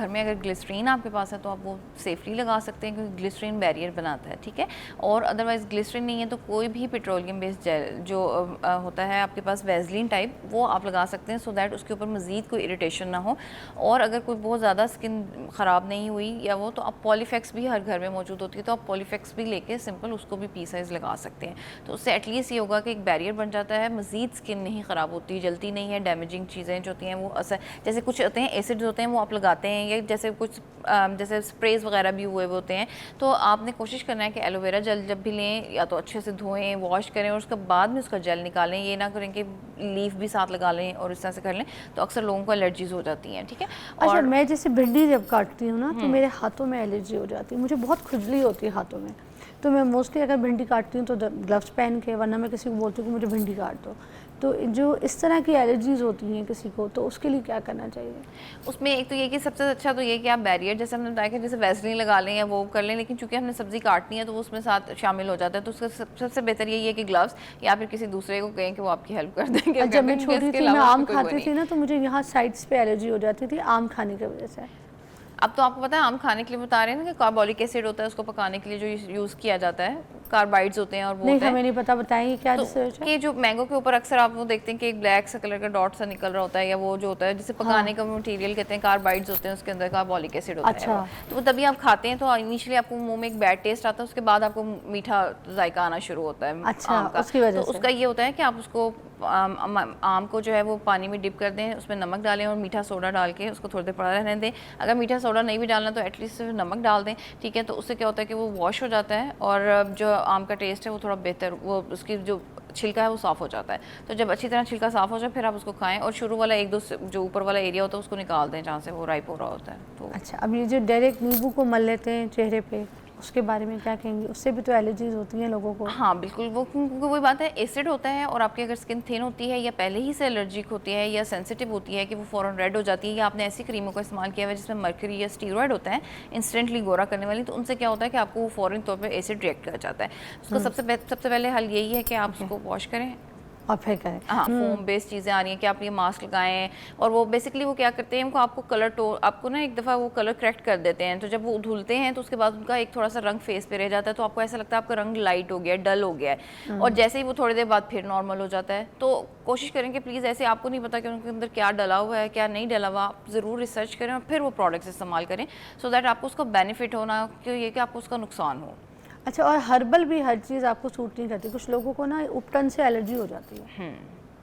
घर में अगर ग्लिसरीन आपके पास है तो आप वो सेफली लगा सकते हैं, क्योंकि ग्लिसरीन बैरियर बनाता है, ठीक है। और अदरवाइज़ ग्लिसरीन नहीं है तो कोई भी पेट्रोलियम बेस्ड जेल जो होता है आपके पास वैसलीन टाइप, वो आप लगा सकते हैं, सो दैट उसके ऊपर मज़ीद कोई इरिटेशन ना हो। और अगर कोई बहुत ज़्यादा स्किन ख़राब नहीं हुई या वो, तो आप पॉलीफेक्स भी हर घर में मौजूद होती है, तो आप पॉलीफेक्स भी लेके सिंपल उसको भी पी साइज़ लगा सकते हैं। तो उससे एटलीस्ट ये होगा कि एक बैरियर बन जाता है, मज़ीद स्किन नहीं ख़राब होती, जलती नहीं है, डैमेजिंग चीज़ें जो होती हैं वो असर, जैसे कुछ होते हैं एसिड्स होते हैं वो आप लगाते हैं, या जैसे कुछ जैसे स्प्रेज वगैरह भी हुए होते हैं, तो आपने कोशिश करना है कि एलोवेरा जेल जब भी लें या तो अच्छे से धोएं, वॉश करें और उसके बाद में उसका जेल निकालें। ये ना करें कि लीफ भी साथ लगा लें और इस तरह से कर लें, तो अक्सर लोगों को एलर्जीज हो जाती हैं, ठीक है। अच्छा, और मैं जैसे भिंडी जब काटती हूँ ना तो मेरे हाथों में एलर्जी हो जाती है, मुझे बहुत खुजली होती है हाथों में, तो मैं मोस्टली अगर भिंडी काटती हूँ तो ग्लव्स पहन के, वरना मैं किसी को बोलती हूँ कि मुझे भिंडी काट दो। तो जो इस तरह की एलर्जीज़ होती हैं किसी को, तो उसके लिए क्या करना चाहिए? उसमें एक तो ये कि सबसे अच्छा तो ये कि आप बैरियर, जैसे हमने बताया कि जैसे वैसलीन लगा लें या वो कर लें, लेकिन चूंकि हमने सब्जी काटनी है तो वो उसमें साथ शामिल हो जाता है, तो उसका सबसे बेहतर यही है कि ग्लव्स, या फिर किसी दूसरे को कहें कि वो आपकी हेल्प कर देंगे। जब मैं छोटी थी, मैं आम खाती थी ना, तो मुझे यहाँ साइड्स पे एलर्जी हो जाती थी आम खाने की वजह से। अब तो आपको पता है आम खाने के लिए बता रहे हैं ना कि कार्बोलिक एसिड होता है, उसको पकाने के लिए जो यूज़ किया जाता है, कार्बाइड्स होते हैं और वो नहीं, होता है। हमें नहीं पता, बताएंगे क्या तो रिसर्च है? कि जो मैंगो के ऊपर अक्सर आप वो देखते हैं कि एक ब्लैक सा कलर का डॉट सा निकल रहा होता है, या वो जो होता है जिसे पकाने का मटेरियल कहते हैं, कार्बाइड्स होते हैं, उसके अंदर कार्बोलिक एसिड होता अच्छा। है वो। तो वो तभी आप खाते हैं तो इनिशियली आपको मुंह में एक बैड टेस्ट आता है, उसके बाद आपको मीठा जायका आना शुरू होता है अच्छा, आम का। उसकी वजह तो से। उसका ये होता है कि आप उसको आम को जो है वो पानी में डिप कर दें, उसमें नमक डालें और मीठा सोडा डाल के उसको थोड़ी देर पड़ा रहने दें। अगर मीठा सोडा नहीं भी डालना तो एटलीस्ट सिर्फ नमक डाल दें, ठीक है। तो उससे क्या होता है कि वो वॉश हो जाता है और जो आम का टेस्ट है वो थोड़ा बेहतर, वो उसकी जो छिलका है वो साफ़ हो जाता है। तो जब अच्छी तरह छिलका साफ़ हो जाए फिर आप उसको खाएं, और शुरू वाला एक दो जो ऊपर वाला एरिया होता है उसको निकाल दें जहाँ से वो राइप हो रहा होता है। तो अच्छा, अब ये जो डायरेक्ट नींबू को मल लेते हैं चेहरे पे, उसके बारे में क्या कहेंगे? उससे भी तो एलर्जीज होती हैं लोगों को। हाँ बिल्कुल, वो क्योंकि वही बात है, एसिड होता है, और आपकी अगर स्किन थिन होती है या पहले ही से एलर्जिक होती है या सेंसिटिव होती है कि वो फ़ौरन रेड हो जाती है, या आपने ऐसी क्रीमों का इस्तेमाल किया हुआ है जिसमें मर्क्यूरी या स्टीरॉयड होता है इंस्टेंटली गोरा करने वाली, तो उनसे क्या होता है कि आपको वो फ़ौरन तौर पर एसिड रिएक्ट कर जाता है। उसका सबसे पहले हल यही है कि आप उसको वॉश करें। और फिर करें। हाँ, फोम बेस्ड चीज़ें आ रही हैं कि आप ये मास्क लगाएं, और वो बेसिकली वो क्या करते हैं, उनको आपको कलर टोन, आपको ना एक दफ़ा वो कलर करेक्ट कर देते हैं, तो जब वो धुलते हैं तो उसके बाद उनका एक थोड़ा सा रंग फेस पे रह जाता है, तो आपको ऐसा लगता है आपका रंग लाइट हो गया है, डल हो गया है, और जैसे ही वो थोड़ी देर बाद फिर नॉर्मल हो जाता है। तो कोशिश करें कि प्लीज़, ऐसे आपको नहीं पता कि उनके अंदर क्या डला हुआ है क्या नहीं डला हुआ, आप ज़रूर रिसर्च करें और फिर वो प्रोडक्ट्स इस्तेमाल करें, सो दैट आपको उसका बेनिफिट होना कि ये कि आपको उसका नुकसान हो। अच्छा, और हर्बल भी हर चीज़ आपको सूट नहीं करती, कुछ लोगों को ना उपटन से एलर्जी हो जाती है,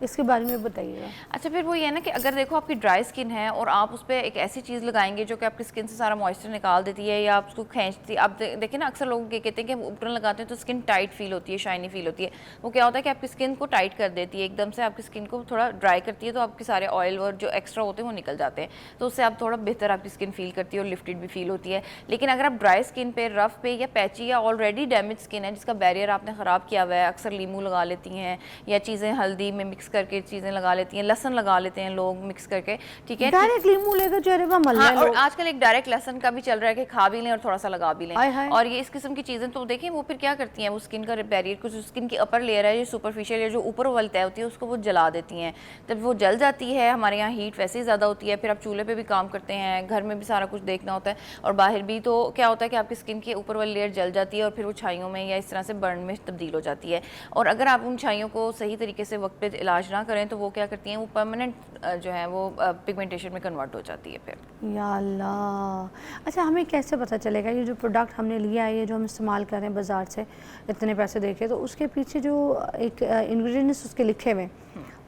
इसके बारे में बताइएगा। अच्छा, फिर वो ये है ना कि अगर देखो आपकी ड्राई स्किन है और आप उस पर एक ऐसी चीज़ लगाएंगे जो कि आपकी स्किन से सारा मॉइस्चर निकाल देती है या आप उसको खींचती, आप देखिए ना अक्सर लोग ये कहते हैं कि उपटन लगाते हैं तो स्किन टाइट फील होती है, शाइनी फील होती है। वो क्या होता है कि आपकी स्किन को टाइट कर देती है, एकदम से आपकी स्किन को थोड़ा ड्राई करती है, तो आपके सारे ऑयल और जो एक्स्ट्रा होते हैं वो निकल जाते हैं, तो उससे आप थोड़ा बेहतर आपकी स्किन फील करती है और लिफ्टेड भी फील होती है। लेकिन अगर आप ड्राई स्किन पे, रफ पे या पैची या ऑलरेडी डैमेज स्किन है जिसका बैरियर आपने ख़राब किया हुआ है, अक्सर लीमू लगा लेती हैं या चीज़ें हल्दी में मिक्स करके चीज़ें लगा लेती हैं, लहसन लगा लेते हैं लोग मिक्स करके, ठीक है। डायरेक्ट लीमू लेकर चेहरे पर मल हाँ, लें और लोग। आजकल एक डायरेक्ट लहसन का भी चल रहा है कि खा भी लें और थोड़ा सा लगा भी लें, हाय हाय। और ये इस किस्म की चीज़ें तो देखें वो फिर क्या करती हैं, वो स्किन का बैरियर को, जो स्किन की अपर लेयर है, जो सुपरफिशियल या जो ऊपर वाली तय होती है उसको वो जला देती हैं। जब वो जल जाती है, हमारे यहाँ हीट वैसे ही ज़्यादा होती है, फिर आप चूल्हे पर भी काम करते हैं, घर में भी सारा कुछ देखना होता है और बाहर भी, तो क्या होता है कि आपकी स्किन की ऊपर वाली लेयर जल जाती है और फिर वो छाइयों में या इस तरह से बर्न में तब्दील हो जाती है। और अगर आप उन छाइयों को सही तरीके से वक्त पे इलाज ना करें तो वो क्या करती हैं, वो परमानेंट जो है वो पिगमेंटेशन में कन्वर्ट हो जाती है फिर। या अल्लाह। अच्छा, हमें कैसे पता चलेगा ये जो प्रोडक्ट हमने लिया है, ये जो हम इस्तेमाल कर रहे हैं बाज़ार से इतने पैसे दे के, तो उसके पीछे जो एक इंग्रेडिएंट्स उसके लिखे हुए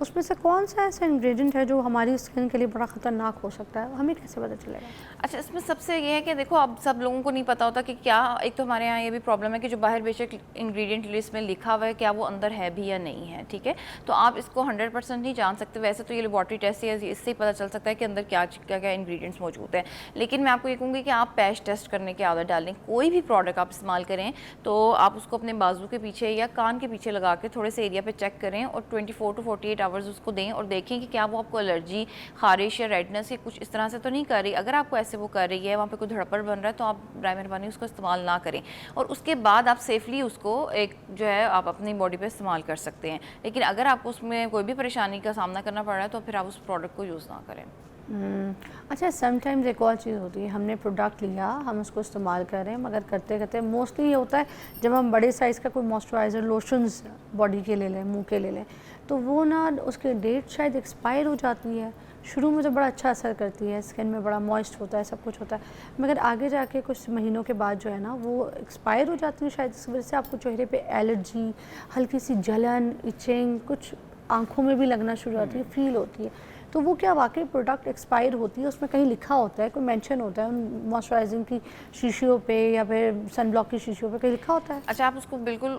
उसमें से कौन सा ऐसा इंग्रेडिएंट है जो हमारी स्किन के लिए बड़ा ख़तरनाक हो सकता है, हमें कैसे पता चलेगा? अच्छा, इसमें सबसे ये है कि देखो अब सब लोगों को नहीं पता होता कि क्या, एक तो हमारे यहाँ ये भी प्रॉब्लम है कि जो बाहर बेशक इंग्रेडिएंट लिस्ट में लिखा हुआ है क्या वो अंदर है भी या नहीं है, ठीक है। तो आप इसको 100% नहीं जान सकते, वैसे तो ये लेबॉर्ट्री टेस्ट है, इससे ही पता चल सकता है कि अंदर क्या क्या क्या इंग्रेडिएंट्स मौजूद हैं। लेकिन मैं आपको ये कहूँगी कि आप पैच टेस्ट करने की आदत डालें। कोई भी प्रोडक्ट आप इस्तेमाल करें तो आप उसको अपने बाजू के पीछे या कान के पीछे लगा के थोड़े से एरिया पर चेक करें और 24 to 48 आवर्स उसको दें और देखें कि क्या वो आपको एलर्जी, खारिश या रेडनेस या कुछ इस तरह से तो नहीं कर रही। अगर आपको ऐसे वो कर रही है, वहाँ पे कोई धड़पड़ बन रहा है, तो आप बराए मेहरबानी उसको इस्तेमाल ना करें और उसके बाद आप सेफली उसको एक जो है आप अपनी बॉडी पे इस्तेमाल कर सकते हैं। लेकिन अगर आपको उसमें कोई भी परेशानी का सामना करना पड़ रहा है तो फिर आप उस प्रोडक्ट को यूज़ ना करें। अच्छा, समटाइम्स एक और चीज़ होती है, हमने प्रोडक्ट लिया, हम उसको इस्तेमाल कर रहे हैं, मगर करते करते मोस्टली ये होता है जब हम बड़े साइज़ का कोई मॉइस्चराइज़र लोशंस बॉडी के ले लें, मुंह के ले लें, तो वो ना उसकी डेट शायद एक्सपायर हो जाती है। शुरू में तो बड़ा अच्छा असर करती है, स्किन में बड़ा मॉइस्ट होता है, सब कुछ होता है, मगर आगे जाके कुछ महीनों के बाद जो है ना वो एक्सपायर हो जाती है। शायद इस वजह से आपको चेहरे पे एलर्जी, हल्की सी जलन, इचिंग, कुछ आँखों में भी लगना शुरू होती है, फील होती है। तो वो क्या वाकई प्रोडक्ट एक्सपायर होती है, उसमें कहीं लिखा होता है, कोई मेंशन होता है उन मॉइस्चराइजिंग की शीशियों पे या फिर सनब्लॉक की शीशियों पे कहीं लिखा होता है? अच्छा, आप उसको बिल्कुल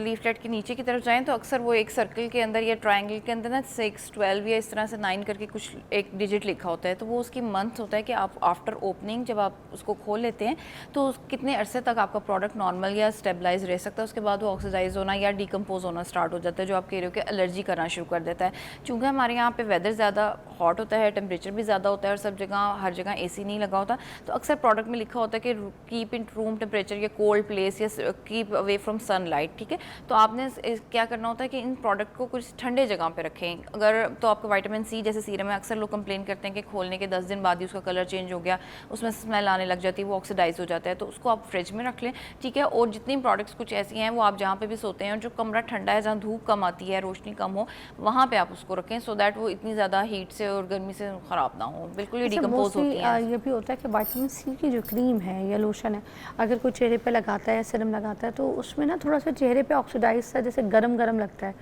लीफलेट के नीचे की तरफ जाएं तो अक्सर वो एक सर्कल के अंदर या ट्रायंगल के अंदर ना 6, 12 या इस तरह से 9 करके कुछ एक डिजिट लिखा होता है, तो वो उसकी मंथ होता है कि आप आफ्टर ओपनिंग जब आप उसको खोल लेते हैं तो कितने अरसे तक आपका प्रोडक्ट नॉर्मल या स्टेबलाइज रह सकता है, उसके बाद वो ऑक्सीडाइज होना या डिकम्पोज होना स्टार्ट हो जाता है, जो आप कह रहे हो कि एलर्जी करना शुरू कर देता है। चूँकि हमारे यहाँ पे वेदर ज़्यादा हॉट होता है, टेम्परेचर भी ज़्यादा होता है और सब जगह हर जगह एसी नहीं लगा होता, तो अक्सर प्रोडक्ट में लिखा होता है कि कीप इन रूम टेम्परेचर या कोल्ड प्लेस या कीप अवे फ्रॉम सनलाइट, ठीक है। तो आपने क्या करना होता है कि इन प्रोडक्ट को कुछ ठंडे जगह पे रखें। अगर तो आपका विटामिन सी जैसे सीरम में अक्सर लोग कंप्लेन करते हैं कि खोलने के 10 दिन बाद ही उसका कलर चेंज हो गया, उसमें स्मेल आने लग जाती है, वो ऑक्सीडाइज हो जाता है, तो उसको आप फ्रिज में रख लें, ठीक है। और जितनी प्रोडक्ट्स कुछ ऐसी हैं वो आप जहाँ पे भी सोते हैं और जो कमरा ठंडा है, जहाँ धूप कम आती है, रोशनी कम हो, वहाँ पे आप उसको रखें, सो दैट वो इतनी ज़्यादा हीट से और गर्मी से ख़राब ना हो, बिल्कुल ही डिकम्पोज होती है। ये भी होता है कि विटामिन सी की जो क्रीम है या लोशन है, अगर कोई चेहरे पे लगाता है, सीरम लगाता है, तो उसमें ना थोड़ा सा चेहरे पे ऑक्सीडाइज सा जैसे गरम गरम लगता है,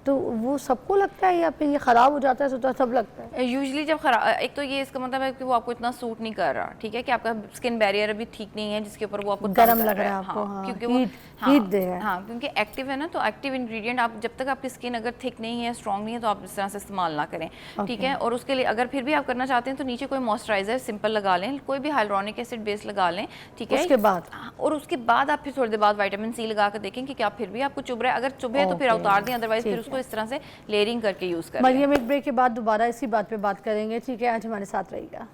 तो वो सबको लगता है या फिर ये ख़राब हो जाता है तो सब लगता है? यूजुअली जब खराब, एक तो ये इसका मतलब है कि वो आपको इतना सूट नहीं कर रहा, ठीक है, कि आपका स्किन बैरियर अभी ठीक नहीं है जिसके ऊपर वो आपको गरम लग रहा है आपको, हाँ, क्योंकि हीट, वो हीट दे रहा है। हाँ, क्योंकि एक्टिव है ना, तो एक्टिव इंग्रेडिएंट आप जब तक आपकी स्किन अगर थिक नहीं है, स्ट्रॉन्ग नहीं है, तो आप इस तरह से इस्तेमाल ना करें, ठीक है। और उसके लिए अगर फिर भी आप करना चाहते हैं तो नीचे कोई मॉइस्चराइजर सिंपल लगा लें, कोई भी हाइलुरोनिक एसिड बेस लगा लें, ठीक है। उसके बाद और उसके बाद आप फिर थोड़ी देर बाद विटामिन सी लगा कर देखें कि क्या फिर भी आपको चुभ रहा है, अगर चुभे तो फिर उतार दें, अदरवाइज फिर उसको इस तरह से लेयरिंग करके यूज़ करें। मरियम, एक ब्रेक के बाद दोबारा इसी बात पे बात करेंगे, ठीक है। आज हमारे साथ रहिएगा।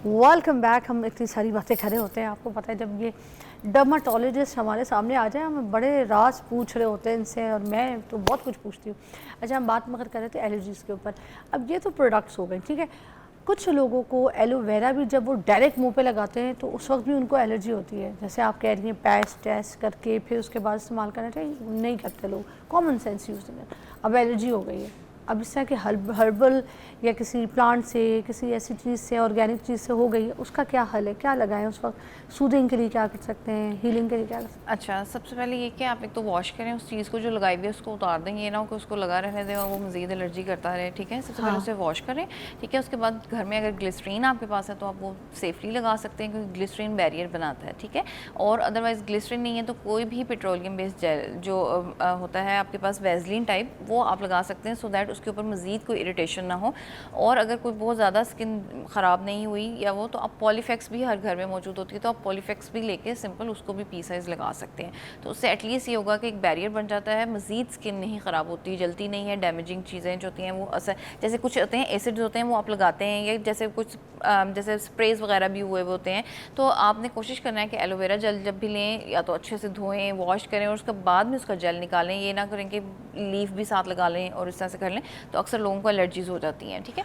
Welcome back. हम इतनी सारी बातें करे होते हैं, आपको पता है, जब ये डर्माटोलॉजिस्ट हमारे सामने आ जाए हमें बड़े राज पूछ रहे होते हैं इनसे, और मैं तो बहुत कुछ पूछती हूँ। अच्छा, हम बात मगर कर रहे थे एलर्जीज़ के ऊपर। अब ये तो प्रोडक्ट्स हो गए, ठीक है। कुछ लोगों को एलोवेरा भी जब वो डायरेक्ट मुंह पे लगाते हैं तो उस वक्त भी उनको एलर्जी होती है, जैसे आप कह रही हैं पैच टेस्ट करके फिर उसके बाद इस्तेमाल करना चाहिए, नहीं करते लोग, कॉमन सेंस यूज़ नहीं। अब एलर्जी हो गई है, अब इस तरह के हर्बल या किसी प्लांट से, किसी ऐसी चीज़ से, ऑर्गेनिक चीज़ से हो गई है, उसका क्या हल है, क्या लगाएं उस वक्त? सूदिंग के लिए क्या कर सकते हैं, हीलिंग के लिए क्या कर सकते हैं? अच्छा, सबसे पहले ये कि आप एक तो वॉश करें उस चीज़ को जो लगाई हुई है, उसको उतार दें, ये ना हो कि उसको लगा रहने दें और वो मज़ीद एलर्जी करता रहे, ठीक है। सबसे पहले उसे वॉश करें, ठीक है। उसके बाद घर में अगर ग्लिसरीन आपके पास है तो आप वो सेफली लगा सकते हैं, क्योंकि ग्लिसरीन बैरियर बनाता है, ठीक है। और अदरवाइज़ ग्लिसरीन नहीं है तो कोई भी पेट्रोलियम बेस्ड जेल जो होता है आपके पास, वैसलीन टाइप, वो आप लगा सकते हैं, सो दैट उसके ऊपर मज़ीद कोई इरिटेशन ना हो। और अगर कोई बहुत ज़्यादा स्किन ख़राब नहीं हुई या वो, तो आप पॉलीफेक्स भी हर घर में मौजूद होती है, तो आप पॉलीफेक्स भी लेके सिंपल उसको भी पी साइज लगा सकते हैं, तो उससे एटलीस्ट ये होगा कि एक बैरियर बन जाता है, मज़ीद स्किन नहीं ख़राब होती, जलती नहीं है, डैमेजिंग चीज़ें जो होती हैं वो असर, जैसे कुछ होते हैं एसिड्स होते हैं वो आप लगाते हैं, या जैसे कुछ जैसे स्प्रेज वगैरह भी हुए होते हैं, तो आपने कोशिश करना है कि एलोवेरा जेल जब भी लें या तो अच्छे से धोएं, वॉश करें और उसके बाद में उसका जेल निकालें, ये ना करें कि लीफ भी साथ लगा लें और इस तरह से कर लें, तो अक्सर लोगों को एलर्जीज़ हो जाती हैं, ठीक है।